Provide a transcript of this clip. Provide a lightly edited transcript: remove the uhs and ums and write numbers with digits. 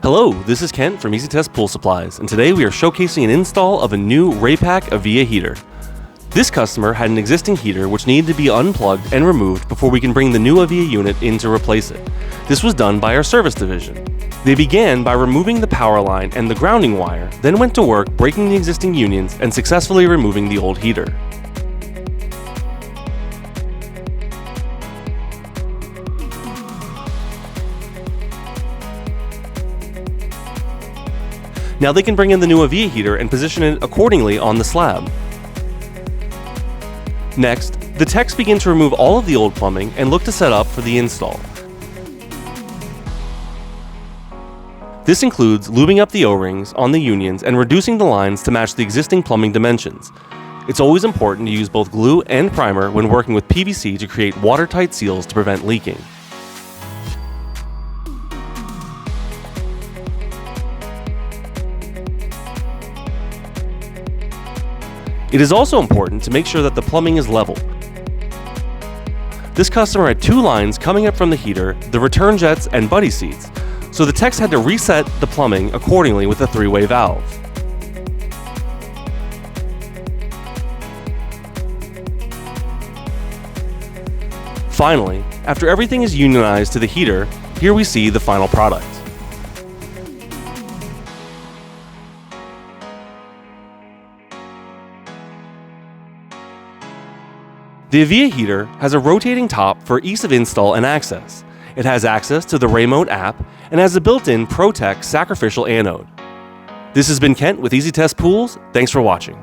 Hello, this is Kent from Easy Test Pool Supplies, and today we are showcasing an install of a new Raypak AVIA heater. This customer had an existing heater which needed to be unplugged and removed before we can bring the new AVIA unit in to replace it. This was done by our service division. They began by removing the power line and the grounding wire, then went to work breaking the existing unions and successfully removing the old heater. Now they can bring in the new AVIA heater and position it accordingly on the slab. Next, the techs begin to remove all of the old plumbing and look to set up for the install. This includes lubing up the O-rings on the unions and reducing the lines to match the existing plumbing dimensions. It's always important to use both glue and primer when working with PVC to create watertight seals to prevent leaking. It is also important to make sure that the plumbing is level. This customer had two lines coming up from the heater, the return jets and buddy seats, so the techs had to reset the plumbing accordingly with a three-way valve. Finally, after everything is unionized to the heater, here we see the final product. The AVIA heater has a rotating top for ease of install and access. It has access to the Raypak app and has a built-in ProTech sacrificial anode. This has been Kent with Easy Test Pools. Thanks for watching.